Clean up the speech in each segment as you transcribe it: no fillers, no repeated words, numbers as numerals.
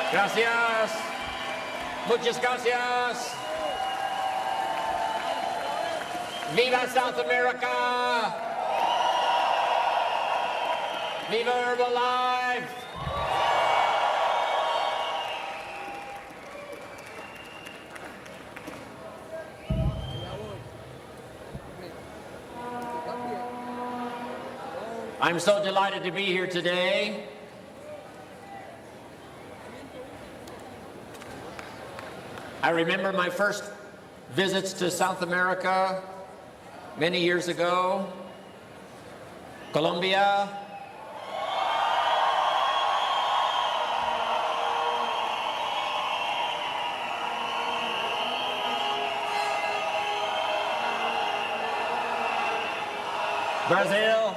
Gracias. Muchas gracias. Viva South America. Viva Herbalife. I'm so delighted to be here today. I remember my first visits to South America many years ago. Colombia, Brazil,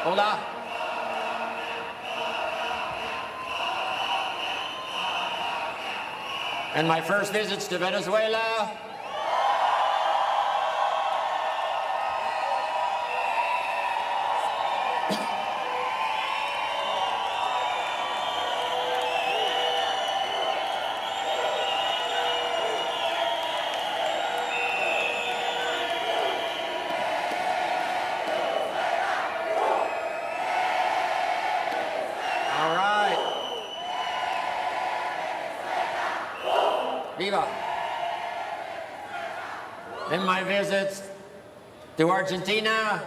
hola. And my first visits to Venezuela. Viva. Then my visits to Argentina.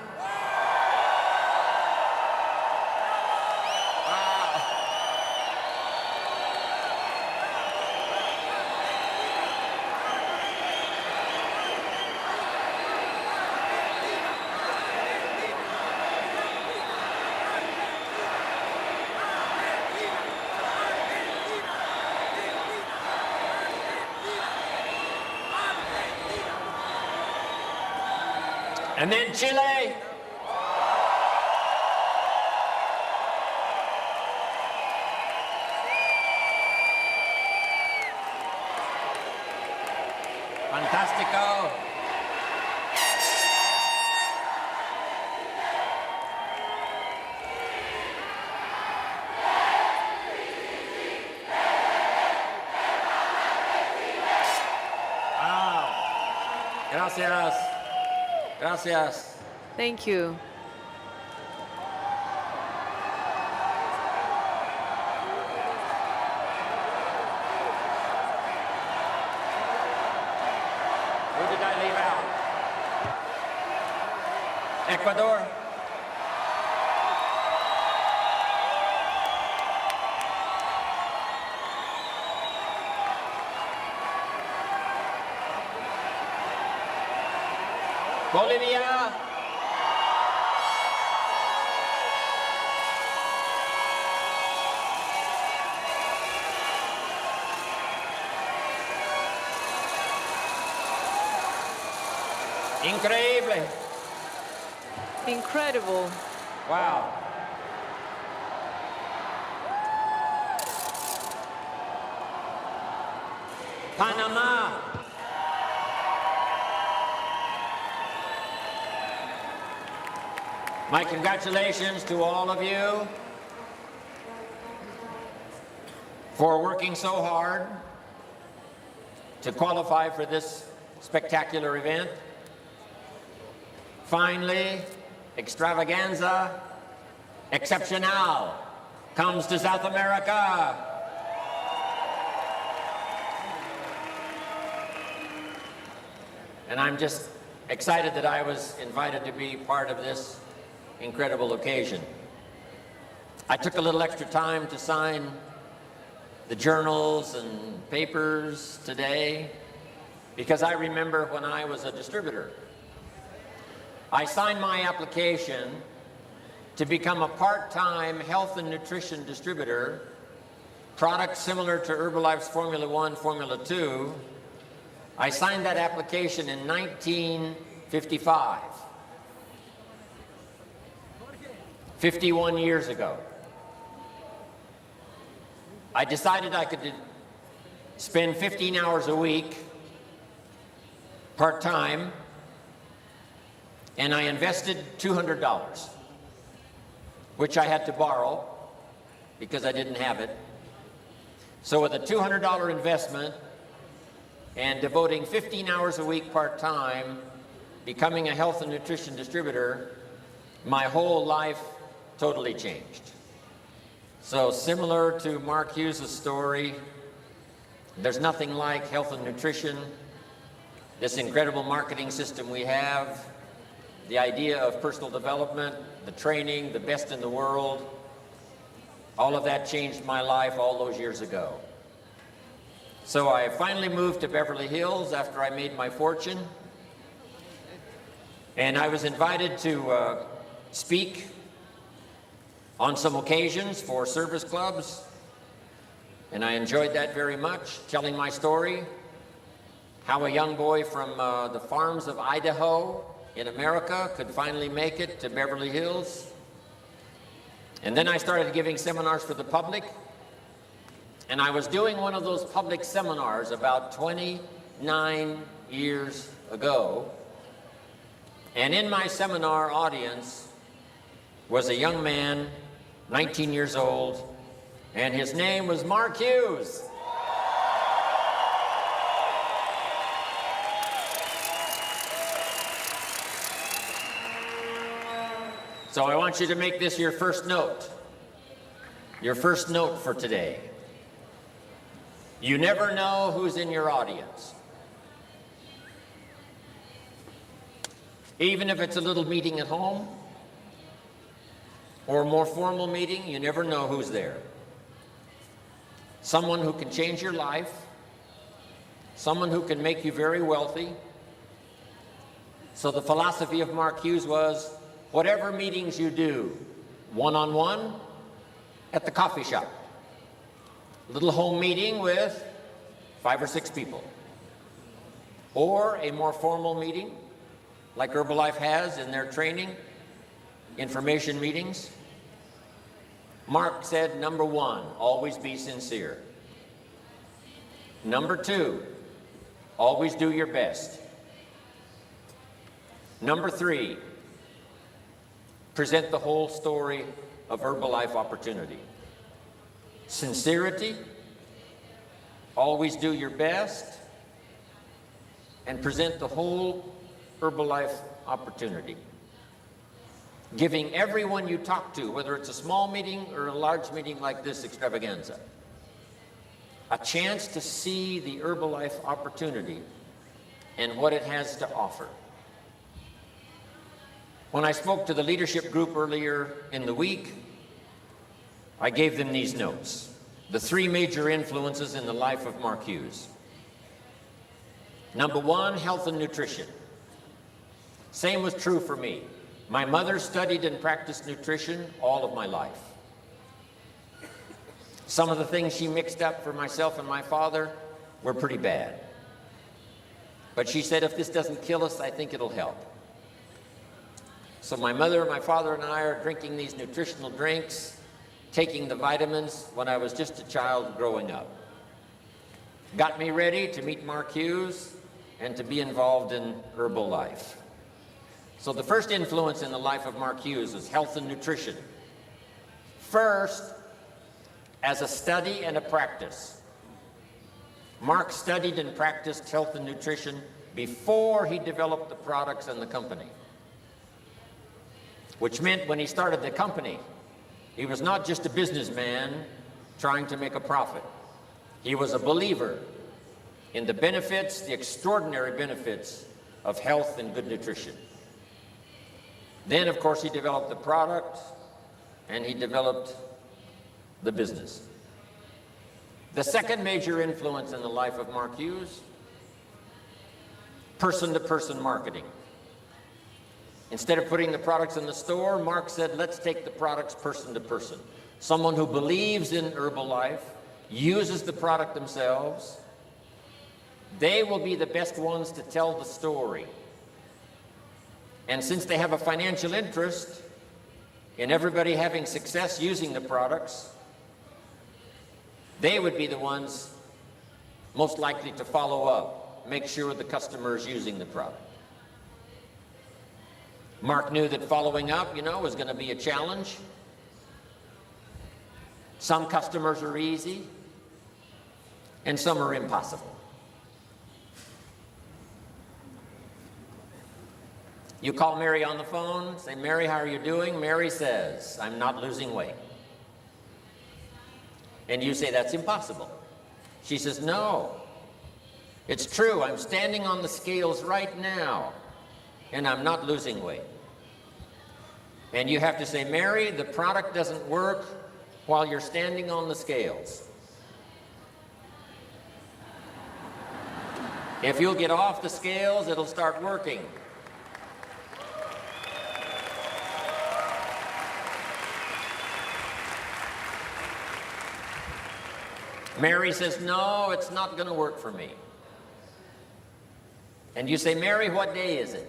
And then Chile. Fantastico. Wow. Gracias. Gracias. Thank you. Who did I leave out? Ecuador. Bolivia. Increíble. Incredible. Wow. Panama. My congratulations to all of you for working so hard to qualify for this spectacular event. Finally, extravaganza excepcional comes to South America. And I'm just excited that I was invited to be part of this incredible occasion. I took a little extra time to sign the journals and papers today because I remember when I was a distributor. I signed my application to become a part-time health and nutrition distributor, products similar to Herbalife's Formula 1, Formula 2. I signed that application in 1955. 51 years ago. I decided I could spend 15 hours a week, part-time, and I invested $200. which I had to borrow because I didn't have it. So with a $200 investment and devoting 15 hours a week part-time, becoming a health and nutrition distributor, my whole life totally changed. So similar to Mark Hughes' story, there's nothing like health and nutrition, this incredible marketing system we have, the idea of personal development, the training, the best in the world. All of that changed my life all those years ago. So I finally moved to Beverly Hills after I made my fortune. And I was invited to speak on some occasions for service clubs. And I enjoyed that very much, telling my story, how a young boy from the farms of Idaho in America could finally make it to Beverly Hills. And then I started giving seminars for the public. And I was doing one of those public seminars about 29 years ago. And in my seminar audience was a young man, 19 years old, and his name was Mark Hughes. So I want you to make this your first note for today. You never know who's in your audience. Even if it's a little meeting at home or a more formal meeting, you never know who's there. Someone who can change your life, someone who can make you very wealthy. So the philosophy of Mark Hughes was, whatever meetings you do, one-on-one, at the coffee shop, a little home meeting with 5 or 6 people, or a more formal meeting like Herbalife has in their training, information meetings. Mark said, number 1, always be sincere. Number 2, always do your best. Number 3, present the whole story of Herbalife opportunity. Sincerity, always do your best, and present the whole Herbalife opportunity. Giving everyone you talk to, whether it's a small meeting or a large meeting like this extravaganza, a chance to see the Herbalife opportunity and what it has to offer. When I spoke to the leadership group earlier in the week, I gave them these notes, the 3 major influences in the life of Mark Hughes. Number 1, health and nutrition. Same was true for me. My mother studied and practiced nutrition all of my life. Some of the things she mixed up for myself and my father were pretty bad. But she said, if this doesn't kill us, I think it'll help. So my mother, my father, and I are drinking these nutritional drinks, taking the vitamins when I was just a child growing up. Got me ready to meet Mark Hughes and to be involved in Herbalife. So the first influence in the life of Mark Hughes is health and nutrition. First, as a study and a practice. Mark studied and practiced health and nutrition before he developed the products and the company. Which meant when he started the company, he was not just a businessman trying to make a profit. He was a believer in the benefits, the extraordinary benefits of health and good nutrition. Then, of course, he developed the product and he developed the business. The second major influence in the life of Mark Hughes, person-to-person marketing. Instead of putting the products in the store, Mark said, let's take the products person to person. Someone who believes in Herbalife, uses the product themselves, they will be the best ones to tell the story. And since they have a financial interest in everybody having success using the products, they would be the ones most likely to follow up, make sure the customer is using the product. Mark knew that following up, was going to be a challenge. Some customers are easy, and some are impossible. You call Mary on the phone, say, Mary, how are you doing? Mary says, I'm not losing weight. And you say, that's impossible. She says, no, it's true. I'm standing on the scales right now, and I'm not losing weight. And you have to say, Mary, the product doesn't work while you're standing on the scales. If you'll get off the scales, it'll start working. Mary says, no, it's not going to work for me. And you say, Mary, what day is it?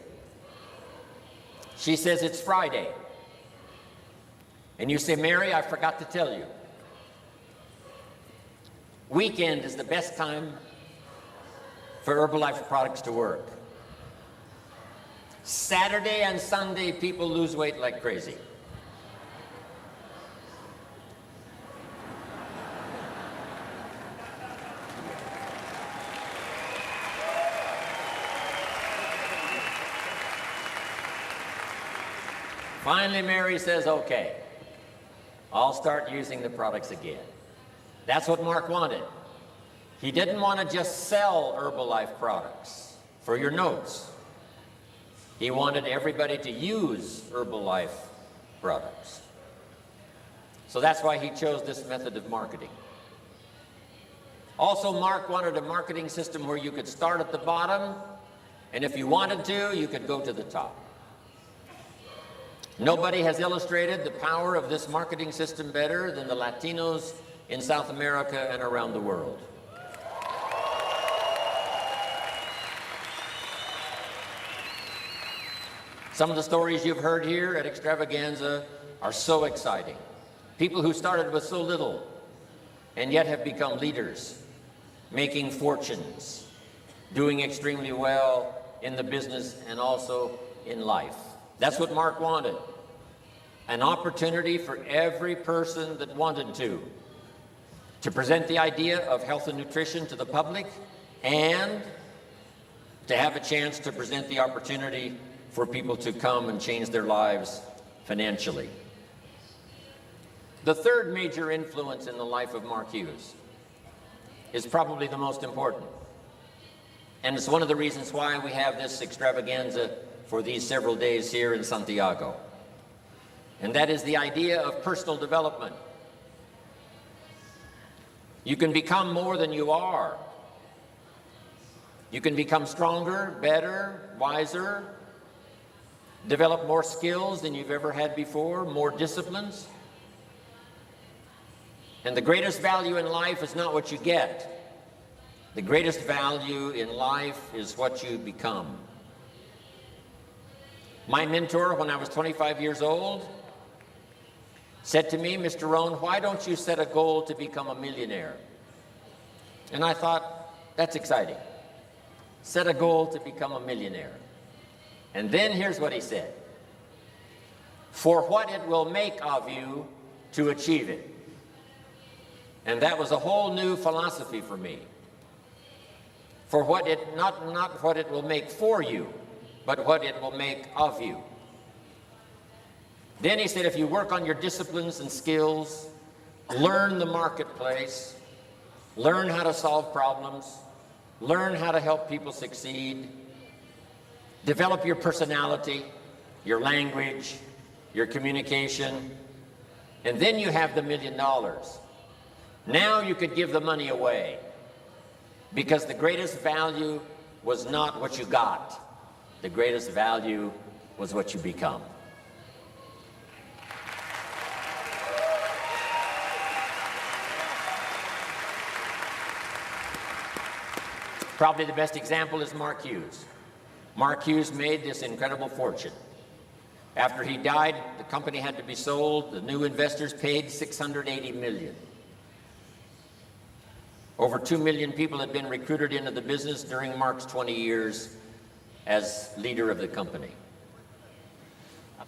She says, it's Friday. And you say, Mary, I forgot to tell you. Weekend is the best time for Herbalife products to work. Saturday and Sunday, people lose weight like crazy. Finally, Mary says, okay, I'll start using the products again. That's what Mark wanted. He didn't want to just sell Herbalife products for your notes. He wanted everybody to use Herbalife products. So that's why he chose this method of marketing. Also, Mark wanted a marketing system where you could start at the bottom, and if you wanted to, you could go to the top. Nobody has illustrated the power of this marketing system better than the Latinos in South America and around the world. Some of the stories you've heard here at Extravaganza are so exciting. People who started with so little and yet have become leaders, making fortunes, doing extremely well in the business and also in life. That's what Mark wanted. An opportunity for every person that wanted to present the idea of health and nutrition to the public, and to have a chance to present the opportunity for people to come and change their lives financially. The third major influence in the life of Mark Hughes is probably the most important. And it's one of the reasons why we have this extravaganza for these several days here in Santiago. And that is the idea of personal development. You can become more than you are. You can become stronger, better, wiser, develop more skills than you've ever had before, more disciplines. And the greatest value in life is not what you get. The greatest value in life is what you become. My mentor, when I was 25 years old, said to me, Mr. Rohn, why don't you set a goal to become a millionaire? And I thought, that's exciting. Set a goal to become a millionaire. And then here's what he said. For what it will make of you to achieve it. And that was a whole new philosophy for me. For what it, not what it will make for you, but what it will make of you. Then he said, if you work on your disciplines and skills, learn the marketplace, learn how to solve problems, learn how to help people succeed, develop your personality, your language, your communication, and then you have the $1 million. Now you could give the money away, because the greatest value was not what you got. The greatest value was what you become. Probably the best example is Mark Hughes. Mark Hughes made this incredible fortune. After he died, the company had to be sold. The new investors paid $680 million. Over 2 million people had been recruited into the business during Mark's 20 years as leader of the company.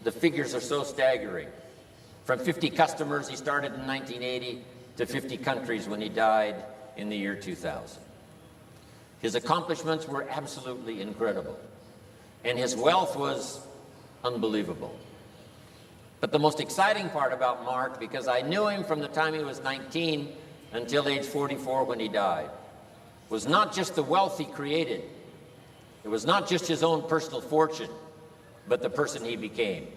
The figures are so staggering. From 50 customers he started in 1980 to 50 countries when he died in the year 2000. His accomplishments were absolutely incredible, and his wealth was unbelievable. But the most exciting part about Mark, because I knew him from the time he was 19 until age 44 when he died, was not just the wealth he created. It was not just his own personal fortune, but the person he became.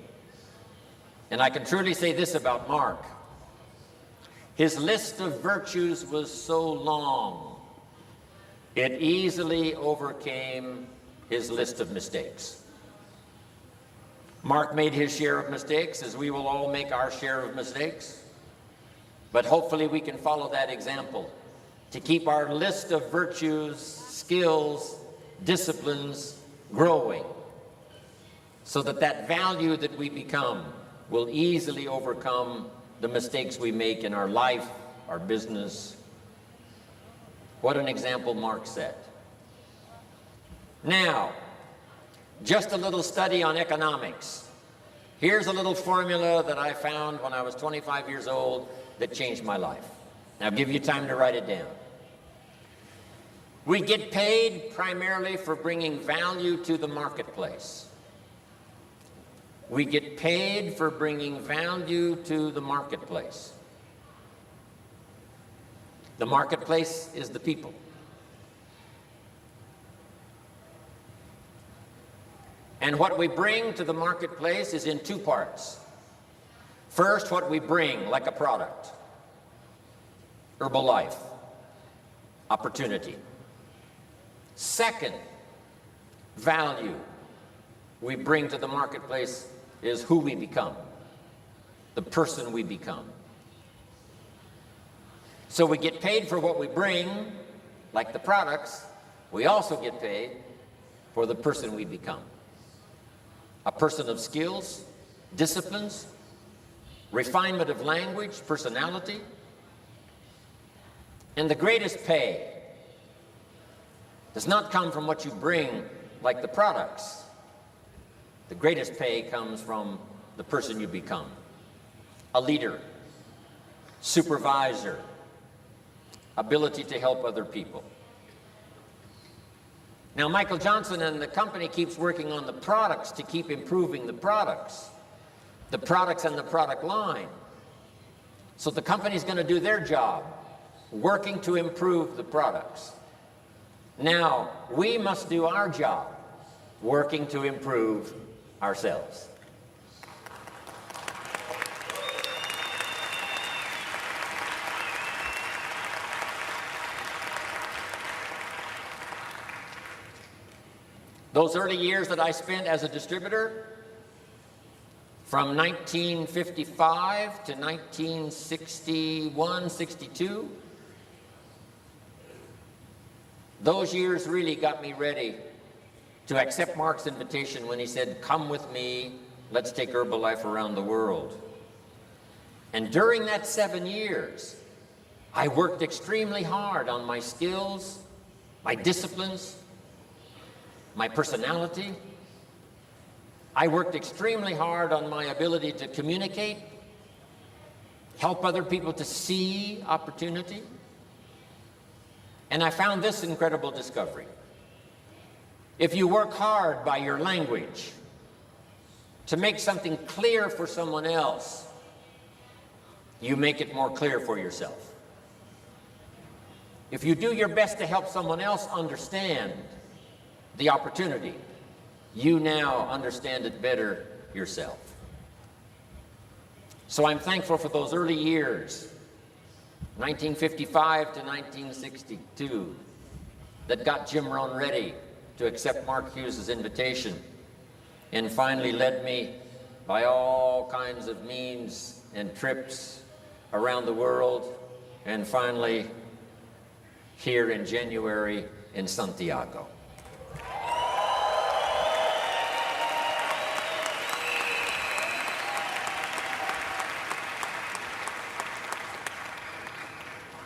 And I can truly say this about Mark. His list of virtues was so long, it easily overcame his list of mistakes. Mark made his share of mistakes, as we will all make our share of mistakes. But hopefully we can follow that example to keep our list of virtues, skills, disciplines growing, so that that value that we become will easily overcome the mistakes we make in our life, our business. What an example Mark set. Now, just a little study on economics. Here's a little formula that I found when I was 25 years old that changed my life. Now, I'll give you time to write it down. We get paid primarily for bringing value to the marketplace. We get paid for bringing value to the marketplace. The marketplace is the people. And what we bring to the marketplace is in two parts. First, what we bring, like a product, Herbalife, opportunity. Second, value we bring to the marketplace is who we become, the person we become. So we get paid for what we bring, like the products. We also get paid for the person we become. A person of skills, disciplines, refinement of language, personality. And the greatest pay does not come from what you bring, like the products. The greatest pay comes from the person you become. A leader, supervisor, ability to help other people. Now, Michael Johnson and the company keeps working on the products to keep improving the products and the product line. So the company's going to do their job, working to improve the products. Now, we must do our job, working to improve ourselves. Those early years that I spent as a distributor, from 1955 to 1961, 62, those years really got me ready to accept Mark's invitation when he said, "Come with me, let's take Herbalife around the world." And during that 7 years, I worked extremely hard on my skills, my disciplines, my personality. I worked extremely hard on my ability to communicate, help other people to see opportunity. And I found this incredible discovery. If you work hard by your language to make something clear for someone else, you make it more clear for yourself. If you do your best to help someone else understand the opportunity, you now understand it better yourself. So I'm thankful for those early years, 1955 to 1962, that got Jim Rohn ready to accept Mark Hughes' invitation, and finally led me by all kinds of means and trips around the world, and finally here in January in Santiago.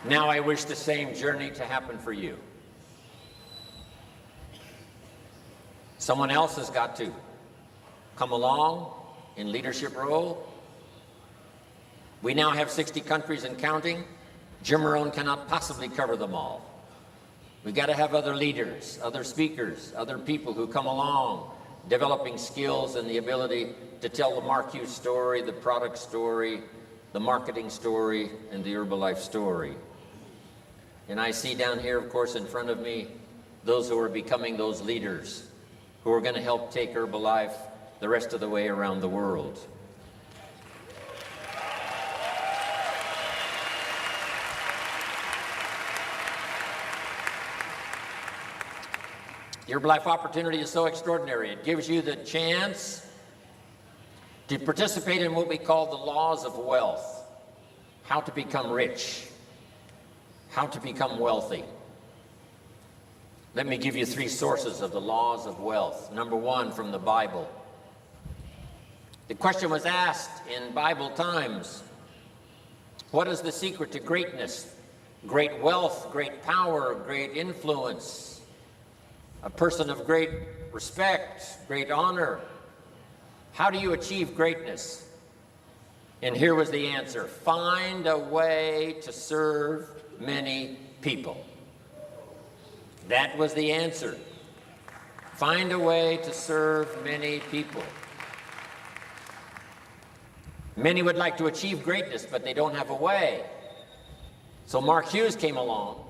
Now I wish the same journey to happen for you. Someone else has got to come along in leadership role We now have 60 countries and counting. Jim Rohn cannot possibly cover them all. We've got to have other leaders, other speakers, other people who come along, developing skills and the ability to tell the Marque story, the product story, the marketing story, and the Herbalife story. And I see down here, of course, in front of me, those who are becoming those leaders who are going to help take Herbalife the rest of the way around the world. The Herbalife opportunity is so extraordinary. It gives you the chance to participate in what we call the laws of wealth, how to become rich, how to become wealthy. Let me give you 3 sources of the laws of wealth. Number 1, from the Bible. The question was asked in Bible times, what is the secret to greatness, great wealth, great power, great influence? A person of great respect, great honor. How do you achieve greatness? And here was the answer: find a way to serve many people. That was the answer. Find a way to serve many people. Many would like to achieve greatness, but they don't have a way. So Mark Hughes came along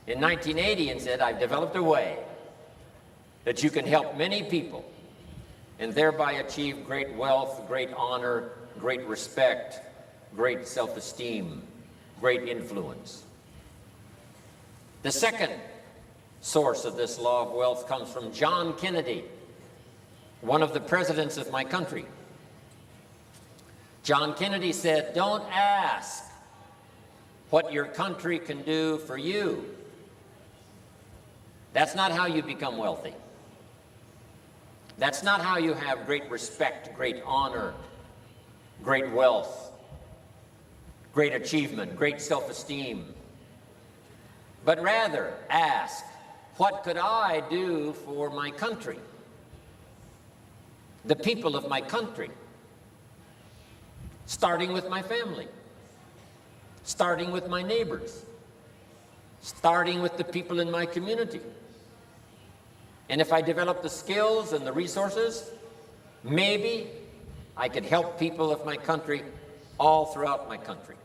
in 1980 and said, I've developed a way that you can help many people and thereby achieve great wealth, great honor, great respect, great self-esteem, great influence. The second source of this law of wealth comes from John Kennedy, one of the presidents of my country. John Kennedy said, don't ask what your country can do for you. That's not how you become wealthy. That's not how you have great respect, great honor, great wealth, great achievement, great self-esteem. But rather ask, what could I do for my country? The people of my country. Starting with my family. Starting with my neighbors. Starting with the people in my community. And if I develop the skills and the resources, maybe I could help people of my country all throughout my country.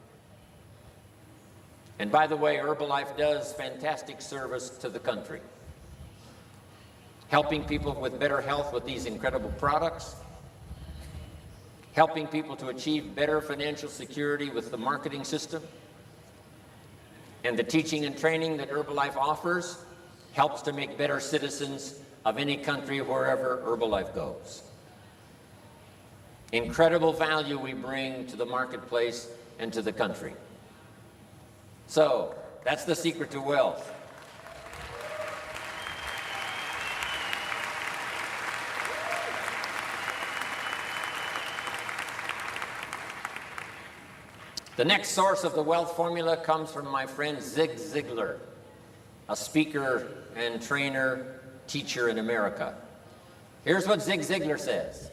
And by the way, Herbalife does fantastic service to the country, helping people with better health with these incredible products, helping people to achieve better financial security with the marketing system, and the teaching and training that Herbalife offers helps to make better citizens of any country wherever Herbalife goes. Incredible value we bring to the marketplace and to the country. So, that's the secret to wealth. The next source of the wealth formula comes from my friend Zig Ziglar, a speaker and trainer, teacher in America. Here's what Zig Ziglar says.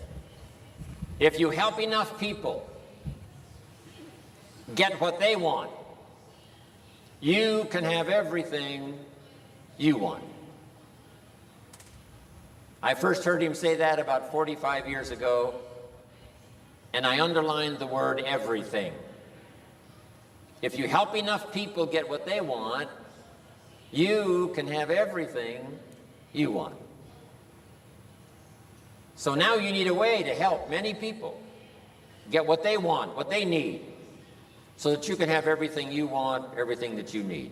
If you help enough people get what they want, you can have everything you want. I first heard him say that about 45 years ago, and I underlined the word everything. If you help enough people get what they want, you can have everything you want. So now you need a way to help many people get what they want, what they need, so that you can have everything you want, everything that you need.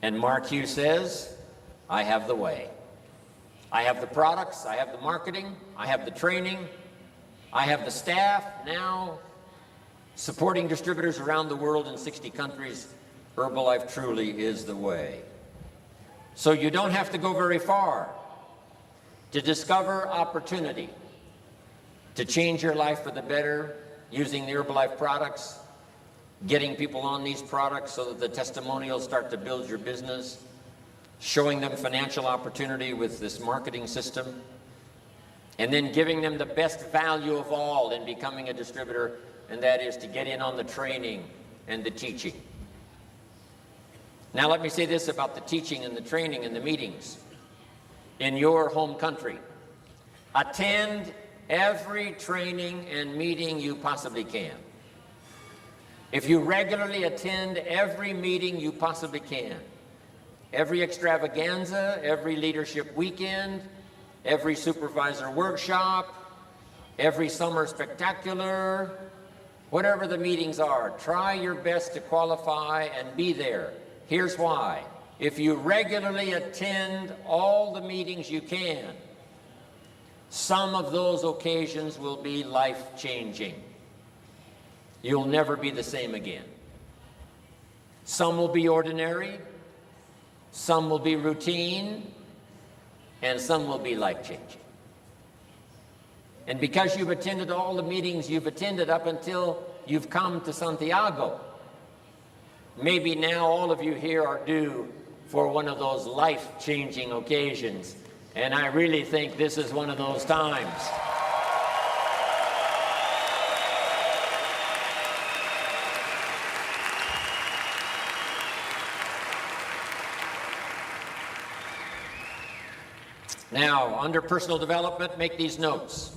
And Mark Hughes says, I have the way. I have the products, I have the marketing, I have the training, I have the staff now supporting distributors around the world in 60 countries. Herbalife truly is the way. So you don't have to go very far to discover opportunity to change your life for the better using the Herbalife products, getting people on these products so that the testimonials start to build your business, showing them financial opportunity with this marketing system, and then giving them the best value of all in becoming a distributor and that is to get in on the training and the teaching. Now let me say this about the teaching and the training and the meetings in your home country. Attend every training and meeting you possibly can. If you regularly attend every meeting you possibly can, every extravaganza, every leadership weekend, every supervisor workshop, every summer spectacular, whatever the meetings are, try your best to qualify and be there. Here's why. If you regularly attend all the meetings you can, some of those occasions will be life-changing. You'll never be the same again. Some will be ordinary, some will be routine, and some will be life-changing. And because you've attended all the meetings you've attended up until you've come to Santiago, maybe now all of you here are due for one of those life-changing occasions. And I really think this is one of those times. Now, under personal development, make these notes.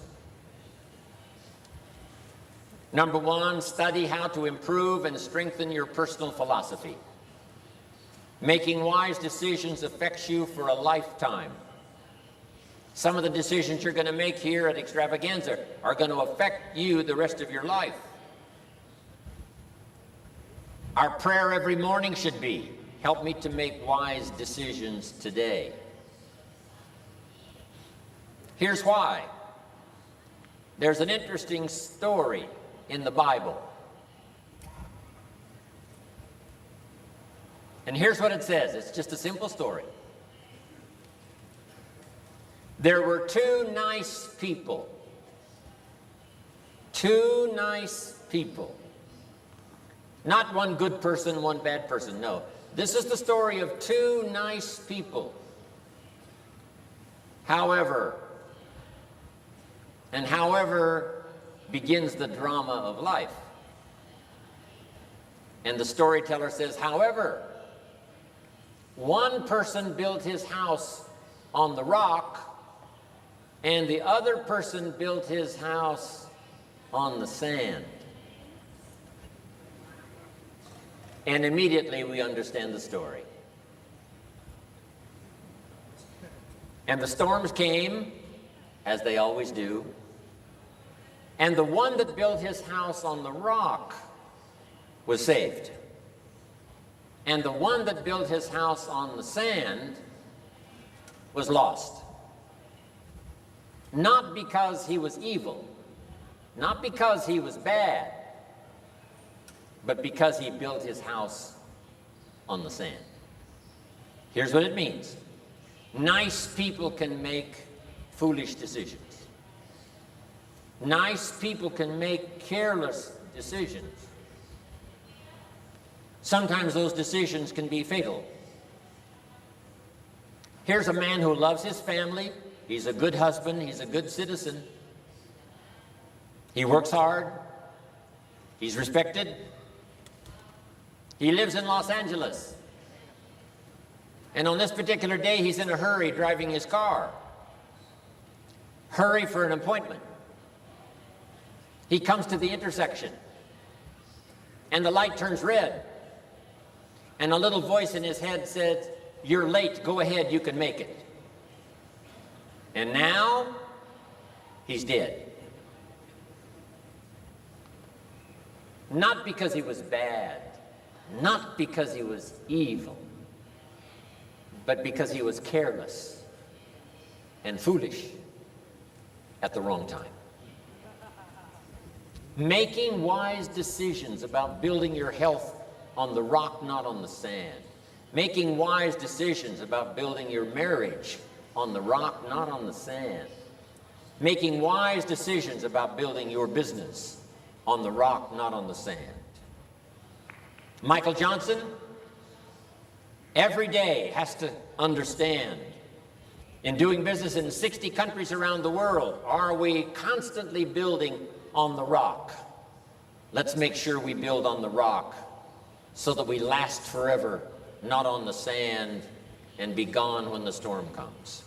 Number one, study how to improve and strengthen your personal philosophy. Making wise decisions affects you for a lifetime. Some of the decisions you're going to make here at Extravaganza are going to affect you the rest of your life. Our prayer every morning should be, help me to make wise decisions today. Here's why. There's an interesting story in the Bible. And here's what it says. It's just a simple story. There were two nice people. Two nice people. Not one good person, one bad person. No. This is the story of two nice people. However begins the drama of life. And the storyteller says, however, one person built his house on the rock, and the other person built his house on the sand. And immediately we understand the story. And the storms came, as they always do, and the one that built his house on the rock was saved. And the one that built his house on the sand was lost. Not because he was evil, not because he was bad, but because he built his house on the sand. Here's what it means. Nice people can make foolish decisions. Nice people can make careless decisions. Sometimes those decisions can be fatal. Here's a man who loves his family. He's a good husband. He's a good citizen. He works hard. He's respected. He lives in Los Angeles. And on this particular day, he's in a hurry driving his car. Hurry for an appointment. He comes to the intersection, and the light turns red. And a little voice in his head says, "You're late, go ahead, you can make it." And now, he's dead. Not because he was bad, not because he was evil, but because he was careless and foolish at the wrong time. Making wise decisions about building your health on the rock, not on the sand. Making wise decisions about building your marriage on the rock, not on the sand. Making wise decisions about building your business on the rock, not on the sand. Michael Johnson, every day has to understand, in doing business in 60 countries around the world, are we constantly building on the rock, Let's make sure we build on the rock so that we last forever, not on the sand and be gone when the storm comes.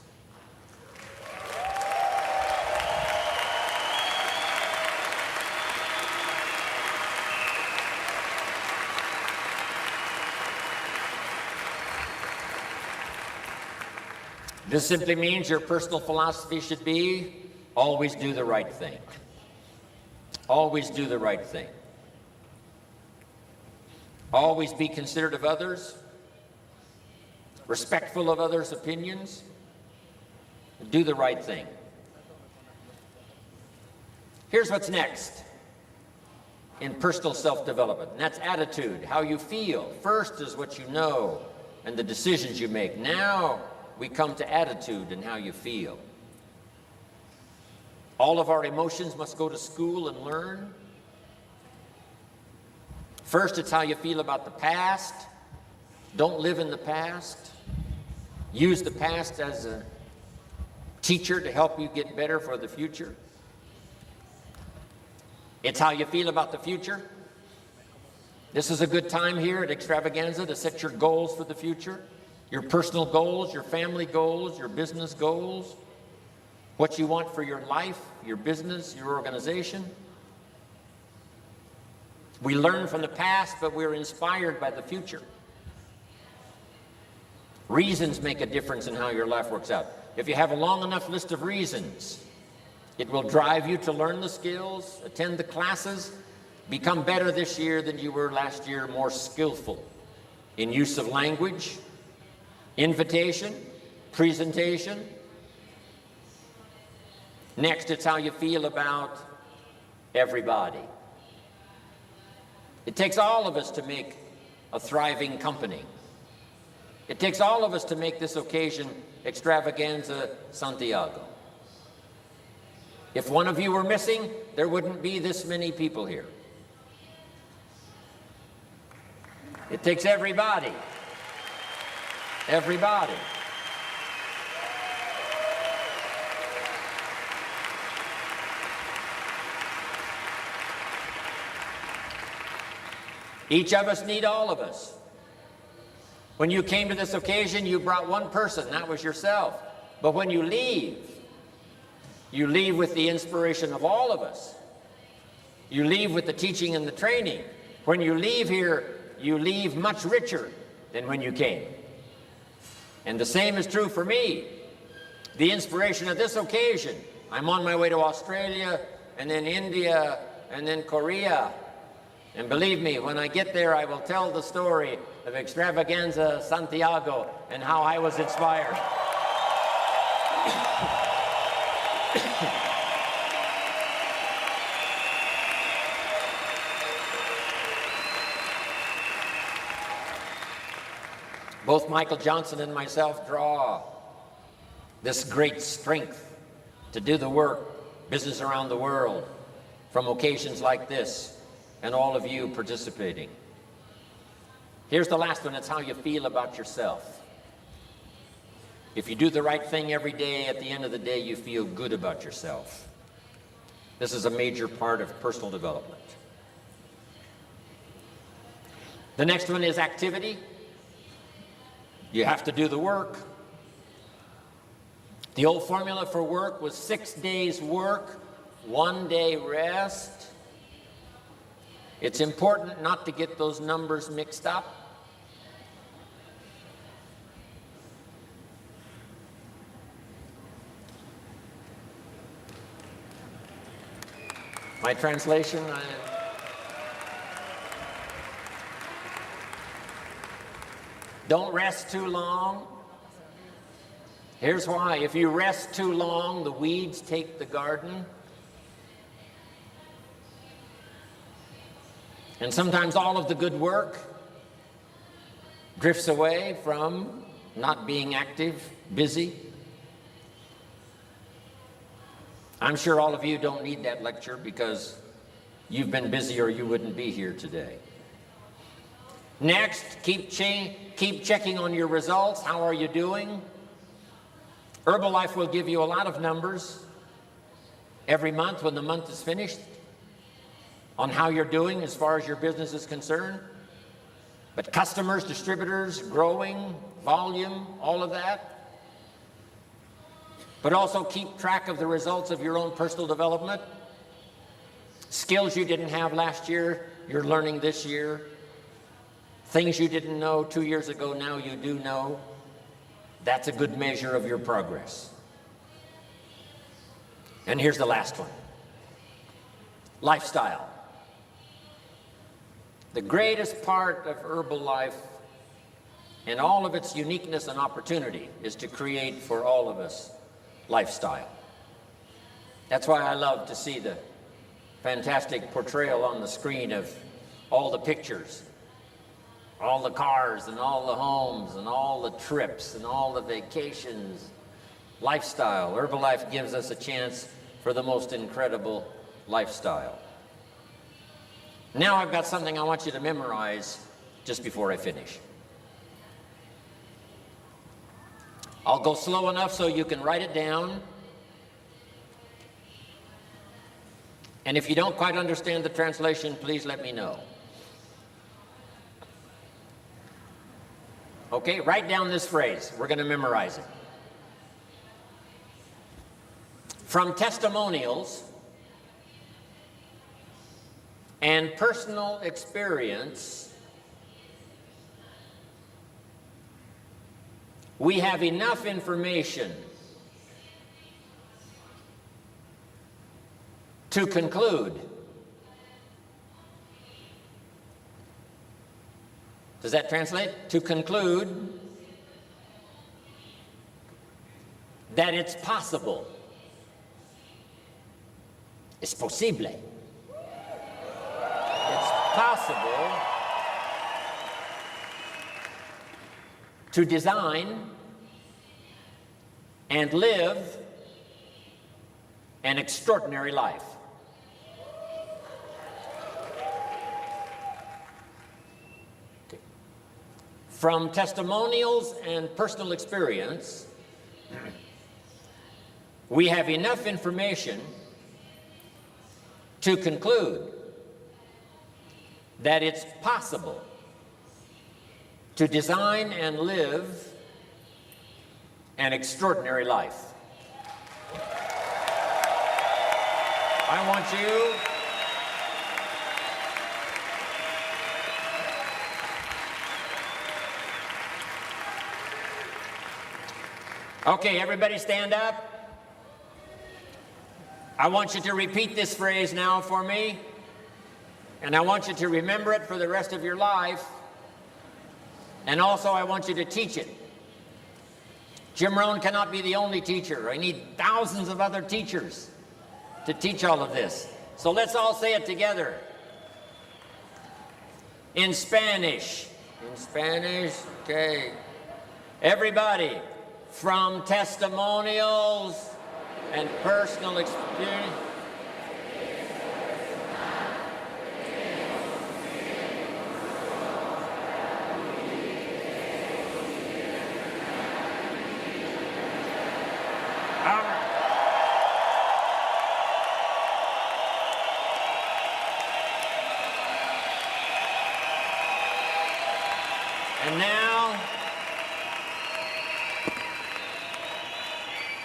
This simply means your personal philosophy should be always do the right thing. Always do the right thing. Always be considerate of others, respectful of others' opinions, do the right thing. Here's what's next in personal self-development, and that's attitude, how you feel. First is what you know and the decisions you make. Now we come to attitude and how you feel. All of our emotions must go to school and learn. First, it's how you feel about the past. Don't live in the past. Use the past as a teacher to help you get better for the future. It's how you feel about the future. This is a good time here at Extravaganza to set your goals for the future. Your personal goals, your family goals, your business goals. What you want for your life, your business, your organization. We learn from the past, but we're inspired by the future. Reasons make a difference in how your life works out. If you have a long enough list of reasons, it will drive you to learn the skills, attend the classes, become better this year than you were last year, more skillful in use of language, invitation, presentation. Next, it's how you feel about everybody. It takes all of us to make a thriving company. It takes all of us to make this occasion Extravaganza Santiago. If one of you were missing, there wouldn't be this many people here. It takes everybody. Everybody. Each of us need all of us. When you came to this occasion, you brought one person, that was yourself. But when you leave with the inspiration of all of us. You leave with the teaching and the training. When you leave here, you leave much richer than when you came. And the same is true for me. The inspiration of this occasion. I'm on my way to Australia, and then India, and then Korea. And believe me, when I get there, I will tell the story of Extravaganza Santiago and how I was inspired. Both Michael Johnson and myself draw this great strength to do the work, business around the world, from occasions like this. And all of you participating. Here's the last one. It's how you feel about yourself. If you do the right thing every day, at the end of the day, you feel good about yourself. This is a major part of personal development. The next one is activity. You have to do the work. The old formula for work was 6 days work, 1 day rest. It's important not to get those numbers mixed up. My translation, don't rest too long. Here's why. If you rest too long, the weeds take the garden. And sometimes all of the good work drifts away from not being active, busy. I'm sure all of you don't need that lecture because you've been busy or you wouldn't be here today. Next, keep checking on your results. How are you doing? Herbalife will give you a lot of numbers every month when the month is finished. on how you're doing as far as your business is concerned. But customers, distributors, growing, volume, all of that. But also keep track of the results of your own personal development. Skills you didn't have last year, you're learning this year. Things you didn't know 2 years ago, now you do know. That's a good measure of your progress. And here's the last one. Lifestyle. The greatest part of herbal life and all of its uniqueness and opportunity is to create for all of us lifestyle. That's why I love to see the fantastic portrayal on the screen of all the pictures, all the cars and all the homes and all the trips and all the vacations. Lifestyle. Herbalife gives us a chance for the most incredible lifestyle. Now I've got something I want you to memorize just before I finish. I'll go slow enough so you can write it down. And if you don't quite understand the translation, please let me know. Okay, write down this phrase. We're going to memorize it. From testimonials and personal experience, we have enough information to conclude. Does that translate? To conclude that it's possible. Es posible. It's possible to design and live an extraordinary life. Okay. From testimonials and personal experience, we have enough information to conclude that it's possible to design and live an extraordinary life. I want you okay, everybody stand up. I want you to repeat this phrase now for me, and I want you to remember it for the rest of your life, and also I want you to teach it. Jim Rohn cannot be the only teacher. I need thousands of other teachers to teach all of this. So let's all say it together. In Spanish. In Spanish, okay. Everybody, from testimonials and personal experience.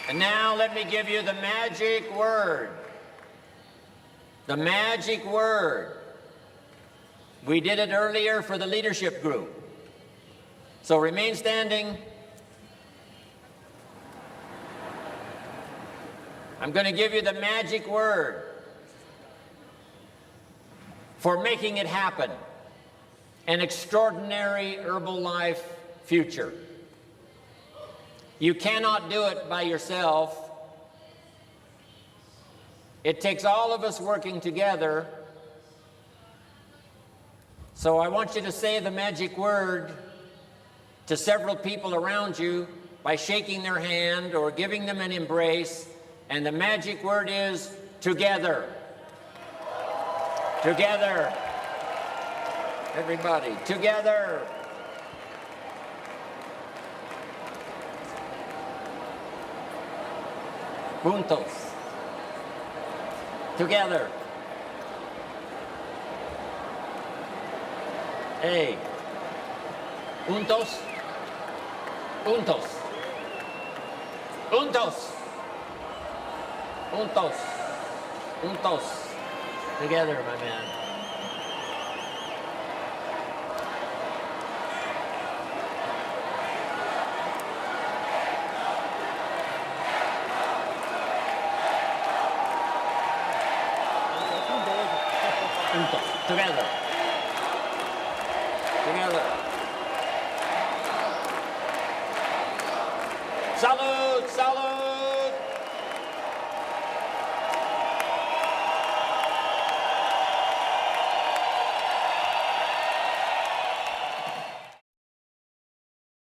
And now let me give you the magic word. The magic word. We did it earlier for the leadership group. So remain standing. I'm going to give you the magic word for making it happen. An extraordinary Herbalife future. You cannot do it by yourself. It takes all of us working together. So I want you to say the magic word to several people around you by shaking their hand or giving them an embrace. And the magic word is together. Together. Everybody, together. Juntos. Together. Hey. Juntos. Juntos. Juntos. Juntos. Juntos. Together, my man. Juntos. Together. Together. Salud! Salud!